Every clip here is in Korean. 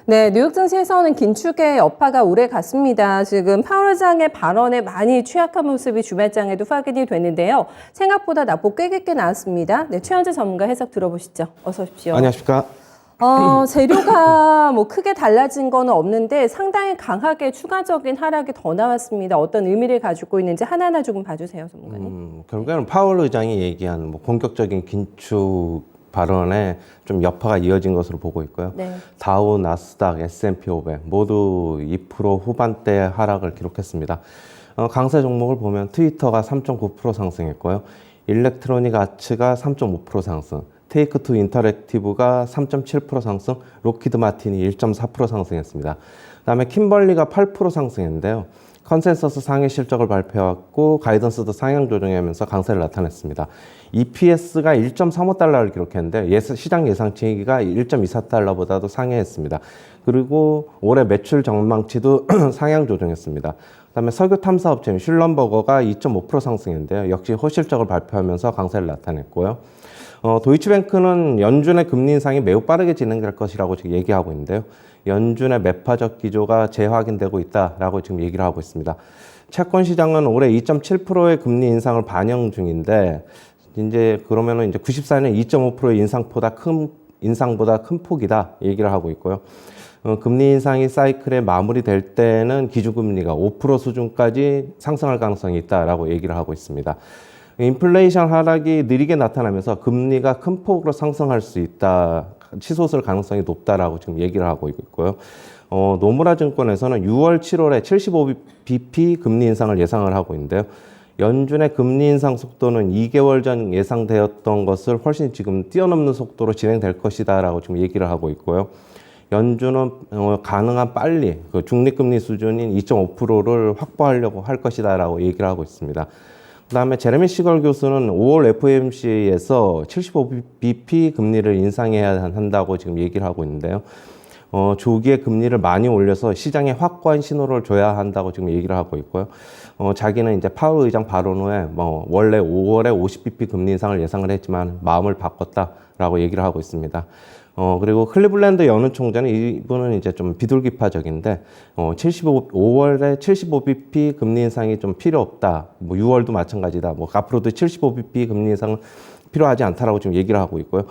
네, 뉴욕 증시에서는 긴축의 여파가 오래 갔습니다. 지금 파월 의장의 발언에 많이 취약한 모습이 주말장에도 확인이 됐는데요. 생각보다 낙폭 꽤 깊게 나왔습니다. 네, 최현재 전문가 해석 들어보시죠. 어서 오십시오. 안녕하십니까. 재료가 뭐 크게 달라진 건 없는데 상당히 강하게 추가적인 하락이 더 나왔습니다. 어떤 의미를 가지고 있는지 하나하나 조금 봐주세요, 전문가님. 결국에는 파월 의장이 얘기한 뭐 본격적인 긴축 발언에 좀 여파가 이어진 것으로 보고 있고요. 네. 다우, 나스닥, S&P 500 모두 2% 후반대 하락을 기록했습니다. 강세 종목을 보면 트위터가 3.9% 상승했고요. 일렉트로닉 아츠가 3.5% 상승, 테이크2 인터랙티브가 3.7% 상승, 로키드 마틴이 1.4% 상승했습니다. 그다음에 킴벌리가 8% 상승했는데요. 컨센서스 상위 실적을 발표했고 가이던스도 상향 조정하면서 강세를 나타냈습니다. EPS가 1.35달러를 기록했는데 시장 예상치가 1.24달러보다도 상회했습니다. 그리고 올해 매출 전망치도 상향 조정했습니다. 그다음에 석유 탐사업체인 슐럼버거가 2.5% 상승했는데요. 역시 호실적을 발표하면서 강세를 나타냈고요. 도이치뱅크는 연준의 금리 인상이 매우 빠르게 진행될 것이라고 지금 얘기하고 있는데요. 연준의 매파적 기조가 재확인되고 있다라고 지금 얘기를 하고 있습니다. 채권 시장은 올해 2.7%의 금리 인상을 반영 중인데 이제 그러면은 이제 94년 2.5%의 인상보다 큰 폭이다 얘기를 하고 있고요. 금리 인상이 사이클에 마무리될 때는 기준금리가 5% 수준까지 상승할 가능성이 있다라고 얘기를 하고 있습니다. 인플레이션 하락이 느리게 나타나면서 금리가 큰 폭으로 상승할 수 있다, 치솟을 가능성이 높다라고 지금 얘기를 하고 있고요. 노무라 증권에서는 6월, 7월에 75bp 금리 인상을 예상을 하고 있는데요. 연준의 금리 인상 속도는 2개월 전 예상되었던 것을 훨씬 지금 뛰어넘는 속도로 진행될 것이다라고 지금 얘기를 하고 있고요. 연준은 가능한 빨리 그 중립금리 수준인 2.5%를 확보하려고 할 것이다라고 얘기를 하고 있습니다. 그다음에 제레미 시걸 교수는 5월 FOMC에서 75bp 금리를 인상해야 한다고 지금 얘기를 하고 있는데요. 조기에 금리를 많이 올려서 시장에 확고한 신호를 줘야 한다고 지금 얘기를 하고 있고요. 자기는 이제 파월 의장 발언 후에 원래 5월에 50bp 금리 인상을 예상을 했지만 마음을 바꿨다라고 얘기를 하고 있습니다. 그리고 클리블랜드 연은 총재는 이분은 이제 좀 비둘기파적인데, 5월에 75bp 금리 인상이 좀 필요 없다. 6월도 마찬가지다. 앞으로도 75bp 금리 인상은 필요하지 않다라고 지금 얘기를 하고 있고요.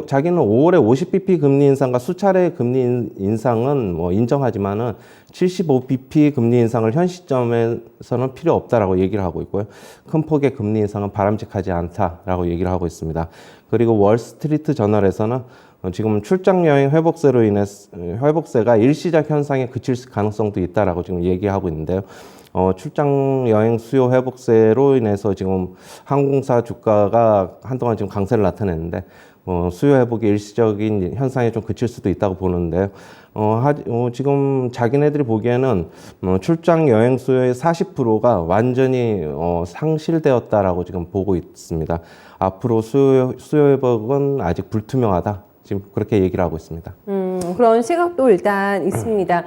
자기는 5월에 50bp 금리 인상과 수차례 금리 인상은 인정하지만은 75bp 금리 인상을 현 시점에서는 필요 없다라고 얘기를 하고 있고요. 큰 폭의 금리 인상은 바람직하지 않다라고 얘기를 하고 있습니다. 그리고 월스트리트 저널에서는 지금 출장 여행 회복세가 일시적 현상에 그칠 가능성도 있다라고 지금 얘기하고 있는데요. 출장 여행 수요 회복세로 인해서 지금 항공사 주가가 한동안 지금 강세를 나타냈는데 수요 회복이 일시적인 현상에 좀 그칠 수도 있다고 보는데요. 지금 자기네들이 보기에는 출장 여행 수요의 40%가 완전히 상실되었다라고 지금 보고 있습니다. 앞으로 수요 회복은 아직 불투명하다. 지금 그렇게 얘기를 하고 있습니다. 그런 시각도 일단 있습니다.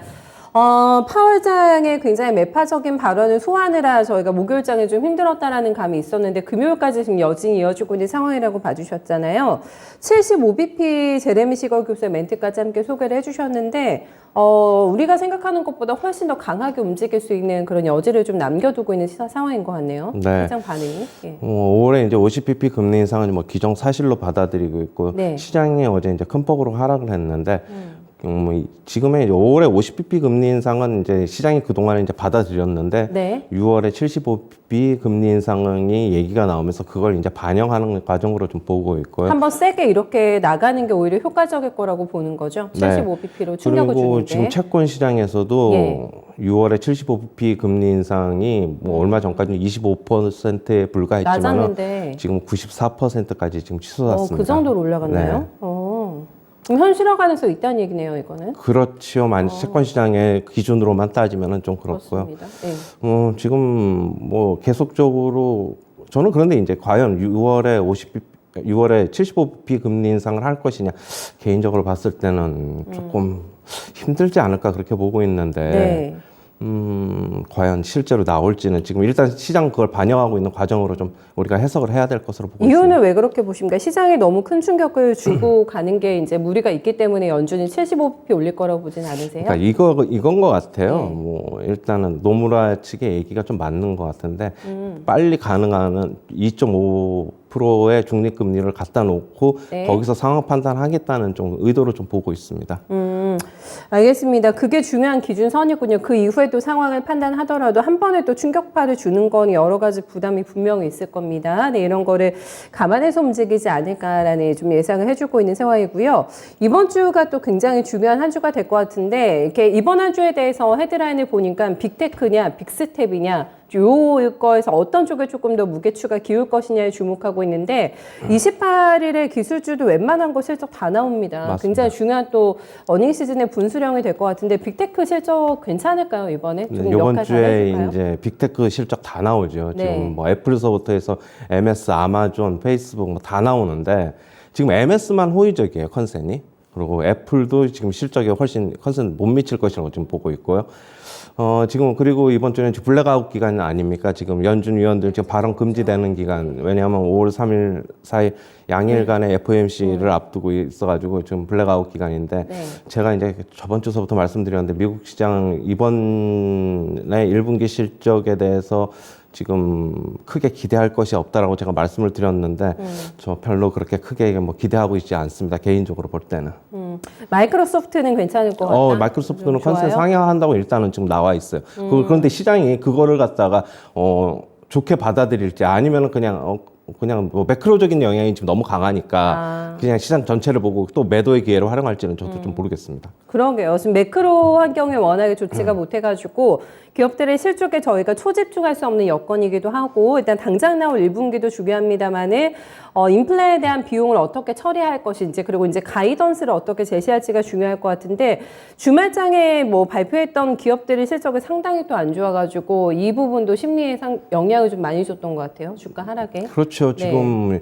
파월 의장의 굉장히 매파적인 발언을 소화하느라 저희가 목요일장에 좀 힘들었다라는 감이 있었는데 금요일까지 지금 여진이 이어지고 있는 상황이라고 봐주셨잖아요. 75bp 제레미 시걸 교수의 멘트까지 함께 소개를 해주셨는데 우리가 생각하는 것보다 훨씬 더 강하게 움직일 수 있는 그런 여지를 좀 남겨두고 있는 상황인 것 같네요. 네. 시장 반응이. 예. 5월에 이제 50bp 금리 인상은 기정사실로 받아들이고 있고, 네. 시장이 어제 이제 큰 폭으로 하락을 했는데, 지금의 5월에 50bp 금리 인상은 이제 시장이 그동안 이제 받아들였는데, 네. 6월에 75bp 금리 인상이 얘기가 나오면서 그걸 이제 반영하는 과정으로 좀 보고 있고요. 한번 세게 이렇게 나가는 게 오히려 효과적일 거라고 보는 거죠. 75bp로 충격을 그리고 주는데. 지금 채권 시장에서도 예. 6월에 75bp 금리 인상이 얼마 전까지는 25%에 불과했지만 낮았는데. 지금 94%까지 지금 치솟았습니다. 그 정도로 올라갔나요? 네. 그럼 현실화 가능성이 있다는 얘기네요, 이거는. 그렇지요. 채권 시장의 기준으로만 따지면은 좀 그렇고요. 그렇습니다. 네. 지금 계속적으로 저는 그런데 이제 과연 6월에 75bp 금리 인상을 할 것이냐, 개인적으로 봤을 때는 조금 힘들지 않을까 그렇게 보고 있는데, 네. 과연 실제로 나올지는 지금 일단 시장 그걸 반영하고 있는 과정으로 좀 우리가 해석을 해야 될 것으로 보고 있습니다. 이유는 왜 그렇게 보십니까? 시장에 너무 큰 충격을 주고 가는 게 이제 무리가 있기 때문에 연준이 75bp 올릴 거라고 보진 않으세요? 그러니까 이건 것 같아요. 네. 뭐 일단은 노무라 측의 얘기가 좀 맞는 것 같은데 빨리 가능한 2.5%의 중립금리를 갖다 놓고 네. 거기서 상황 판단하겠다는 좀 의도를 좀 보고 있습니다. 알겠습니다. 그게 중요한 기준선이군요. 그 이후에 또 상황을 판단하더라도 한 번에 또 충격파를 주는 건 여러 가지 부담이 분명히 있을 겁니다. 네, 이런 거를 감안해서 움직이지 않을까라는 좀 예상을 해주고 있는 상황이고요. 이번 주가 또 굉장히 중요한 한 주가 될 것 같은데 이렇게 이번 한 주에 대해서 헤드라인을 보니까 빅테크냐, 빅스텝이냐 요거에서 어떤 쪽에 조금 더 무게추가 기울 것이냐에 주목하고 있는데 28일에 기술주도 웬만한 거 실적 다 나옵니다. 맞습니다. 굉장히 중요한 또 어닝 시즌의 분수령이 될 것 같은데 빅테크 실적 괜찮을까요 이번에? 조금 이번 역할 주에 잘해줄까요? 이제 빅테크 실적 다 나오죠. 네. 지금 뭐 애플서부터 해서 MS, 아마존, 페이스북 뭐 다 나오는데 지금 MS만 호의적이에요 컨센이. 그리고 애플도 지금 실적에 훨씬 컨센 못 미칠 것이라고 지금 보고 있고요. 지금 그리고 이번 주는 블랙아웃 기간 아닙니까? 지금 연준 위원들 지금 발언 금지되는 기간. 왜냐하면 5월 3일, 4일 양일간의 FOMC를 앞두고 있어가지고 지금 블랙아웃 기간인데 네. 제가 이제 저번 주서부터 말씀드렸는데 미국 시장 이번에 1분기 실적에 대해서 지금 크게 기대할 것이 없다라고 제가 말씀을 드렸는데 저 별로 그렇게 크게 뭐 기대하고 있지 않습니다. 개인적으로 볼 때는. 마이크로소프트는 괜찮을 것 같다. 마이크로소프트는 좀 컨센 좋아요? 상향한다고 일단은 지금 나와 있어요. 그런데 시장이 그거를 갖다가 좋게 받아들일지 아니면은 그냥 뭐 매크로적인 영향이 지금 너무 강하니까 그냥 시장 전체를 보고 또 매도의 기회로 활용할지는 저도 좀 모르겠습니다. 그러게요. 지금 매크로 환경이 워낙에 좋지가 못해가지고 기업들의 실적에 저희가 초집중할 수 없는 여건이기도 하고 일단 당장 나올 1분기도 중요합니다만은 인플레에 대한 비용을 어떻게 처리할 것인지 그리고 이제 가이던스를 어떻게 제시할지가 중요할 것 같은데 주말장에 뭐 발표했던 기업들의 실적이 상당히 또 안 좋아가지고 이 부분도 심리에 영향을 좀 많이 줬던 것 같아요. 주가 하락에. 그렇죠. 지금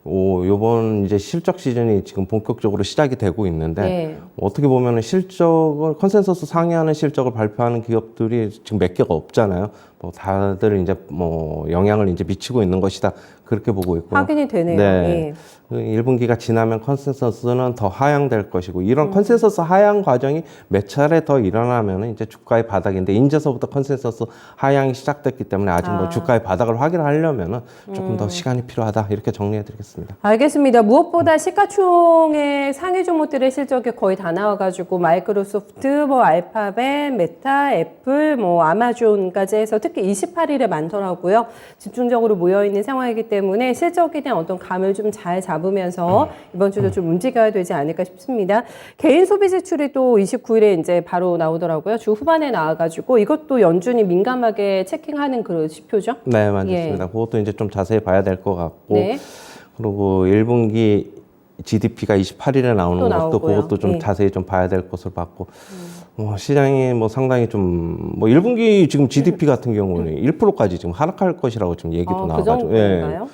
요번 이제 실적 시즌이 지금 본격적으로 시작이 되고 있는데 네. 어떻게 보면은 실적을 컨센서스 상회하는 실적을 발표하는 기업들이 지금 몇 개가 없잖아요. 뭐 다들 이제 뭐 영향을 이제 미치고 있는 것이다. 그렇게 보고 있고요. 확인이 되네요. 네. 1분기가 지나면 컨센서스는 더 하향될 것이고 이런 컨센서스 하향 과정이 몇 차례 더 일어나면 이제 주가의 바닥인데 이제서부터 컨센서스 하향이 시작됐기 때문에 아직 뭐 주가의 바닥을 확인하려면 조금 더 시간이 필요하다 이렇게 정리해드리겠습니다. 알겠습니다. 무엇보다 시가총액 상위 종목들의 실적이 거의 다 나와가지고 마이크로소프트, 뭐 알파벳, 메타, 애플, 뭐 아마존까지 해서 특히 28일에 많더라고요. 집중적으로 모여있는 상황이기 때문에 실적에 대한 어떤 감을 좀 잘 잡으면서 이번 주도 좀 움직여야 되지 않을까 싶습니다. 개인 소비 지출이 또 29일에 이제 바로 나오더라고요. 주 후반에 나와가지고 이것도 연준이 민감하게 체킹하는 그 지표죠. 네, 맞습니다. 그것도 이제 좀 자세히 봐야 될 것 같고 네. 그리고 1분기 GDP가 28일에 나오는 또 것도 나오고요. 그것도 좀 네. 자세히 좀 봐야 될 것을 봤고 시장이 뭐 상당히 좀 뭐 1분기 지금 GDP 같은 경우는 1%까지 지금 하락할 것이라고 지금 얘기도 그 나와가지고 정도인가요?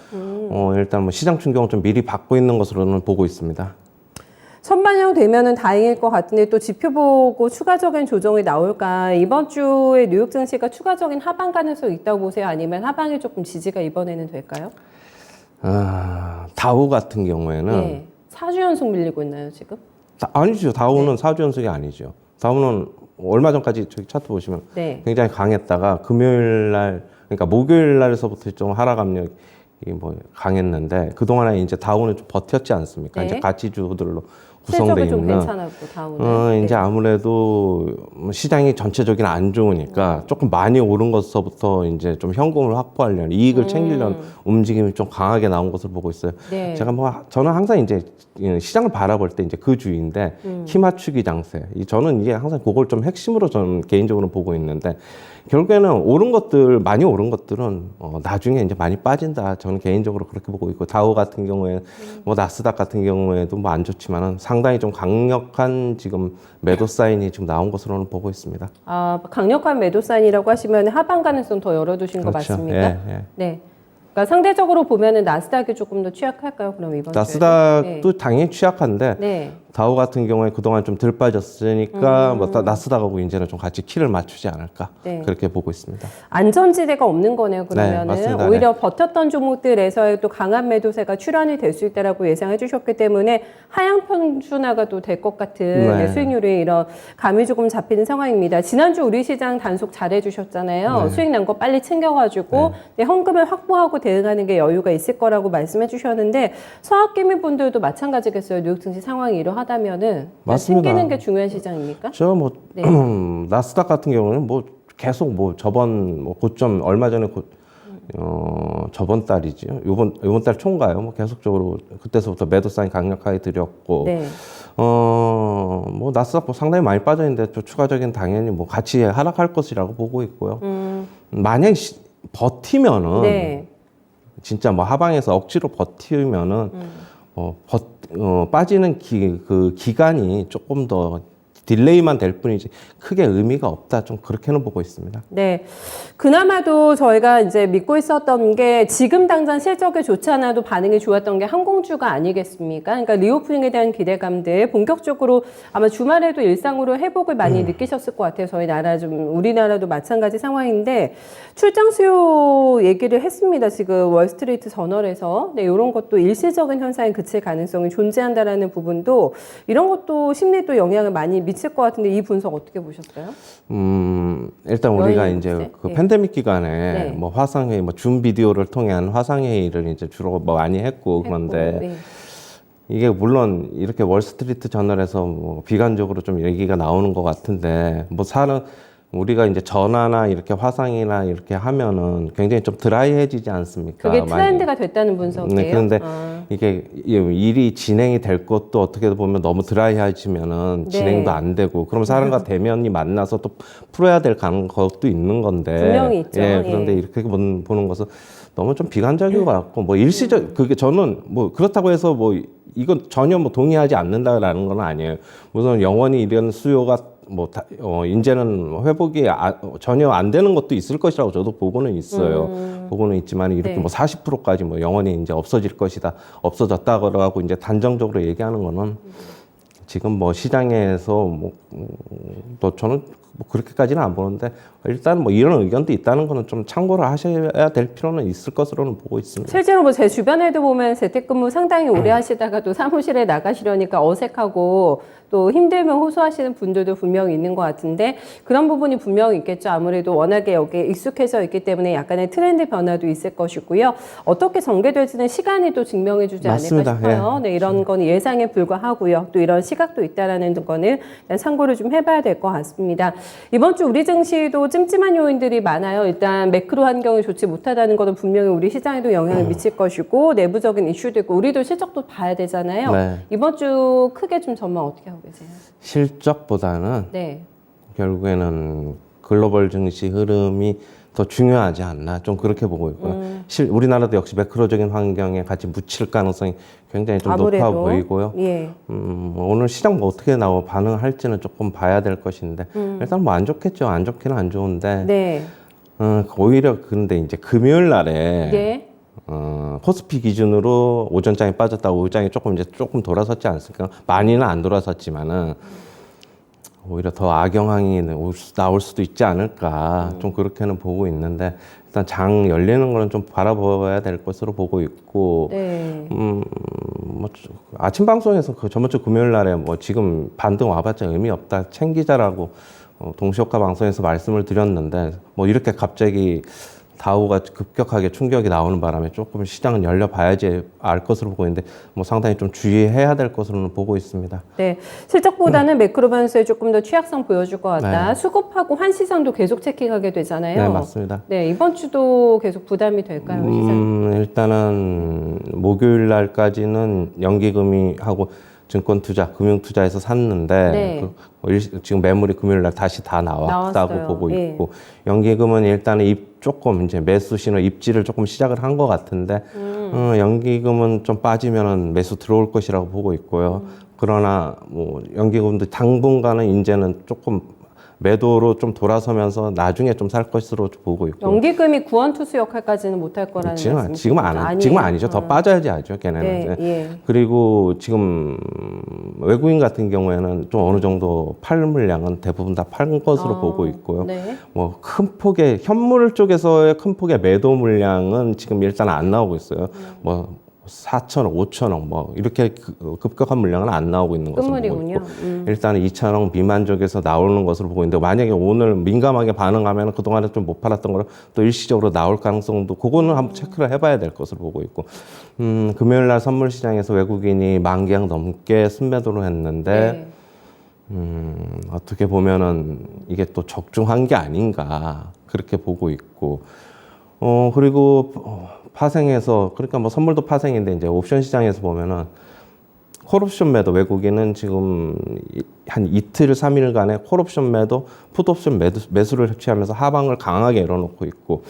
일단 뭐 시장 충격을 좀 미리 받고 있는 것으로는 보고 있습니다. 선반영 되면은 다행일 것 같은데 또 지표 보고 추가적인 조정이 나올까? 이번 주에 뉴욕 증시가 추가적인 하방 가능성이 있다고 보세요? 아니면 하방이 조금 지지가 이번에는 될까요? 다우 같은 경우에는 네. 4주 연속 밀리고 있나요, 지금? 아니죠. 다우는 4주 연속이 아니죠. 다우는 얼마 전까지 저기 차트 보시면 네. 굉장히 강했다가 금요일 날 그러니까 목요일 날서부터 좀 하락 압력이 뭐 강했는데 그동안에 이제 다우는 좀 버텼지 않습니까? 네. 이제 가치주들로 구성되어 실적이 좀 있는 괜찮았고 다우는. 이제 아무래도 시장이 전체적인 안 좋으니까 조금 많이 오른 것서부터 이제 좀 현금을 확보하려는 이익을 챙기려는 움직임이 좀 강하게 나온 것을 보고 있어요. 네. 제가 뭐 저는 항상 이제 시장을 바라볼 때 이제 그 주의인데 키 맞추기 장세. 저는 이게 항상 그걸 좀 핵심으로 저는 개인적으로 보고 있는데 결국에는 오른 것들 많이 오른 것들은 나중에 이제 많이 빠진다. 저는 개인적으로 그렇게 보고 있고 다우 같은 경우에 뭐 나스닥 같은 경우에도 뭐 안 좋지만은 상당히 좀 강력한 지금 매도 사인이 지금 나온 것으로는 보고 있습니다. 강력한 매도 사인이라고 하시면 하방 가능성 더 열어두신 거 그렇죠. 맞습니까? 예, 예. 네. 그러니까 상대적으로 보면은 나스닥이 조금 더 취약할까요? 그럼 이번 주에? 나스닥도 당연히 취약한데 네. 다우 같은 경우에 그동안 좀 덜 빠졌으니까 뭐 나스닥하고 이제는 좀 같이 키를 맞추지 않을까 네. 그렇게 보고 있습니다. 안전지대가 없는 거네요. 그러면은 맞습니다. 오히려 버텼던 종목들에서의 또 강한 매도세가 출현이 될 수 있다라고 예상해 주셨기 때문에 하향 편준화가 또 될 것 같은 네. 수익률이 이런 감이 조금 잡히는 상황입니다. 지난주 우리 시장 단속 잘해 주셨잖아요. 수익 난 거 빨리 챙겨가지고 현금을 확보하고 대응하는 게 여유가 있을 거라고 말씀해 주셨는데 서학개미 분들도 마찬가지겠어요. 뉴욕 증시 상황이 이러하다면은 맞습니다. 챙기는 게 중요한 시장입니까? 저 뭐 네. 나스닥 같은 경우는 뭐 계속 뭐 저번 뭐 고점 얼마 전에 저번 달이죠. 요번 달 초인가요? 뭐 계속적으로 그때서부터 매도 사인 강력하게 드렸고 네. 뭐 나스닥 뭐 상당히 많이 빠져 있는데 또 추가적인 당연히 뭐 같이 하락할 것이라고 보고 있고요. 만약 버티면은 네. 진짜 뭐 하방에서 억지로 버티면은 빠지는 그 기간이 조금 더 딜레이만 될 뿐이지 크게 의미가 없다. 좀 그렇게는 보고 있습니다. 네. 그나마도 저희가 이제 믿고 있었던 게 지금 당장 실적이 좋지 않아도 반응이 좋았던 게 항공주가 아니겠습니까? 그러니까 리오프닝에 대한 기대감들 본격적으로 아마 주말에도 일상으로 회복을 많이 느끼셨을 것 같아요. 저희 나라 우리나라도 마찬가지 상황인데 출장 수요 얘기를 했습니다. 지금 월스트리트 저널에서. 네, 이런 것도 일시적인 현상에 그칠 가능성이 존재한다라는 부분도 이런 것도 심리에 또 영향을 많이 미칠 것 같은데 이 분석 어떻게 보셨어요? 일단 우리가 여행 이제 문제? 그 네. 팬데믹 기간에 네. 뭐 화상회의, 뭐 줌 비디오를 통한 화상회의를 이제 주로 뭐 많이 했고 그런데 네. 이게 물론 이렇게 월스트리트 저널에서 뭐 비관적으로 좀 얘기가 나오는 것 같은데 뭐 우리가 이제 전화나 이렇게 화상이나 이렇게 하면은 굉장히 좀 드라이해지지 않습니까? 그게 트렌드가 됐다는 분석이에요. 네, 그런데 이게 일이 진행이 될 것도 어떻게 보면 너무 드라이해지면은 네. 진행도 안 되고, 그럼 사람과 대면이 만나서 또 풀어야 될 것도 있는 건데. 분명히 있죠. 예, 그런데 예. 이렇게 보는 것은 너무 좀 비관적인 것 같고, 뭐 그게 저는 뭐 그렇다고 해서 뭐 이건 전혀 뭐 동의하지 않는다라는 건 아니에요. 우선 영원히 이런 수요가 이제는 회복이 전혀 안 되는 것도 있을 것이라고 저도 보고는 있어요. 보고는 있지만 이렇게 네. 뭐 40%까지 뭐 영원히 이제 없어질 것이다, 없어졌다고 하고 이제 단정적으로 얘기하는 거는 지금 뭐 시장에서 또 저는 뭐 그렇게까지는 안 보는데 일단 뭐 이런 의견도 있다는 거는 좀 참고를 하셔야 될 필요는 있을 것으로는 보고 있습니다. 실제로 뭐 제 주변에도 보면 재택근무 상당히 오래 하시다가 또 사무실에 나가시려니까 어색하고 또 힘들면 호소하시는 분들도 분명히 있는 것 같은데 그런 부분이 분명히 있겠죠. 아무래도 워낙에 여기에 익숙해져 있기 때문에 약간의 트렌드 변화도 있을 것이고요. 어떻게 전개될지는 시간이 또 증명해주지 맞습니다. 않을까 싶어요. 네, 이런 건 예상에 불과하고요. 또 이런 시각도 있다라는 거는 일단 참고를 좀 해봐야 될 것 같습니다. 이번 주 우리 증시도 찜찜한 요인들이 많아요. 일단 매크로 환경이 좋지 못하다는 것은 분명히 우리 시장에도 영향을 미칠 것이고 내부적인 이슈도 있고 우리도 실적도 봐야 되잖아요. 네. 이번 주 크게 좀 전망 어떻게 하고 계세요? 실적보다는 네. 결국에는 글로벌 증시 흐름이 더 중요하지 않나, 좀 그렇게 보고 있고요. 우리나라도 역시 매크로적인 환경에 같이 묻힐 가능성이 굉장히 좀 아무래도, 높아 보이고요. 예. 오늘 시장 뭐 어떻게 반응할지는 조금 봐야 될 것인데 일단 뭐 안 좋겠죠. 안 좋기는 안 좋은데 네. 오히려 근데 이제 금요일 날에 네. 코스피 기준으로 오전장이 빠졌다고 오후장이 조금 돌아섰지 않습니까? 많이는 안 돌아섰지만은 오히려 더 악영향이 나올 수도 있지 않을까, 좀 그렇게는 보고 있는데 일단 장 열리는 거는 좀 바라봐야 될 것으로 보고 있고, 네. 뭐 아침 방송에서 그 저번 주 금요일 날에 뭐 지금 반등 와봤자 의미 없다, 챙기자라고 동시효과 방송에서 말씀을 드렸는데 뭐 이렇게 갑자기 다우가 급격하게 충격이 나오는 바람에 조금 시장은 열려봐야지 알 것으로 보고 있는데 뭐 상당히 좀 주의해야 될 것으로는 보고 있습니다. 네. 실적보다는 매크로 변수에 조금 더 취약성 보여줄 것 같다. 네. 수급하고 환시장도 계속 체킹하게 되잖아요. 네, 맞습니다. 네, 이번 주도 계속 부담이 될까요, 시장? 일단은 목요일 날까지는 연기금이하고 증권투자, 금융투자에서 샀는데 네. 지금 매물이 금요일 날 다시 다 나왔다고 나왔어요. 보고 예. 있고, 연기금은 일단은 조금 이제 매수 신호 입지를 조금 시작을 한 것 같은데 연기금은 좀 빠지면은 매수 들어올 것이라고 보고 있고요. 그러나 뭐 연기금도 당분간은 이제는 조금 매도로 좀 돌아서면서 나중에 좀 살 것으로 보고 있고. 연기금이 구원투수 역할까지는 못할 거라는 말씀이시죠? 지금은 아니죠. 더 빠져야지 하죠, 걔네는. 네, 예. 그리고 지금 외국인 같은 경우에는 좀 어느 정도 팔 물량은 대부분 다 팔은 것으로 보고 있고요. 네. 뭐 큰 폭의 현물 쪽에서의 큰 폭의 매도 물량은 지금 일단 안 나오고 있어요. 뭐 4천억, 5천억 뭐 이렇게 급격한 물량은 안 나오고 있는 것으로 보고 끝물이군요. 있고 일단 2천억 미만 쪽에서 나오는 것으로 보고 있는데 만약에 오늘 민감하게 반응하면 그동안에 좀 못 팔았던 거를 또 일시적으로 나올 가능성도 그거는 한번 체크를 해봐야 될 것으로 보고 있고 금요일 날 선물 시장에서 외국인이 10,000개 넘게 순매도를 했는데 어떻게 보면은 이게 또 적중한 게 아닌가 그렇게 보고 있고 그리고 파생해서 그러니까 뭐 선물도 파생인데 이제 옵션 시장에서 보면은 콜옵션 매도 외국인은 지금 한 이틀 3일간의 콜옵션 매도, 풋옵션 매수를 취하면서 하방을 강하게 열어놓고 있고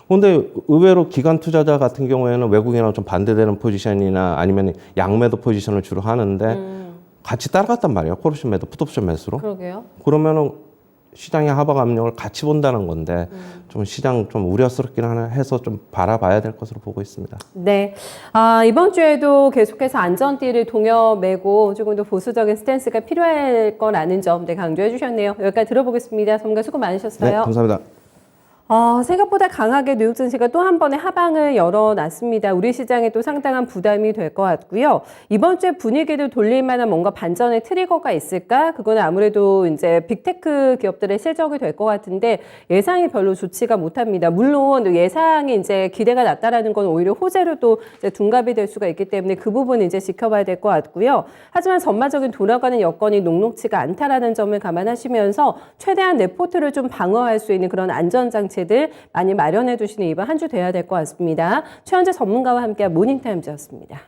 근데 의외로 기관 투자자 같은 경우에는 외국인하고 좀 반대되는 포지션이나 아니면 양매도 포지션을 주로 하는데 같이 따라갔단 말이에요. 콜옵션 매도, 풋옵션 매수로. 그러게요. 그러면은 시장의 하방 압력을 같이 본다는 건데 좀 시장 좀 우려스럽긴 해서 좀 바라봐야 될 것으로 보고 있습니다. 네. 이번 주에도 계속해서 안전띠를 동여매고 조금 더 보수적인 스탠스가 필요할 거라는 점 강조해 주셨네요. 여기까지 들어보겠습니다. 전문가 수고 많으셨어요. 네, 감사합니다. 생각보다 강하게 뉴욕 증시가 또 한 번의 하방을 열어놨습니다. 우리 시장에 또 상당한 부담이 될 것 같고요. 이번 주에 분위기를 돌릴 만한 뭔가 반전의 트리거가 있을까? 그거는 아무래도 이제 빅테크 기업들의 실적이 될 것 같은데 예상이 별로 좋지가 못합니다. 물론 예상이 이제 기대가 낮다라는 건 오히려 호재로 또 이제 둔갑이 될 수가 있기 때문에 그 부분 이제 지켜봐야 될 것 같고요. 하지만 전반적인 돌아가는 여건이 녹록치가 않다라는 점을 감안하시면서 최대한 레포트를 좀 방어할 수 있는 그런 안전장치 들 많이 마련해 두시는 이번 한 주 돼야 될 것 같습니다. 최현재 전문가와 함께한 모닝타임즈였습니다.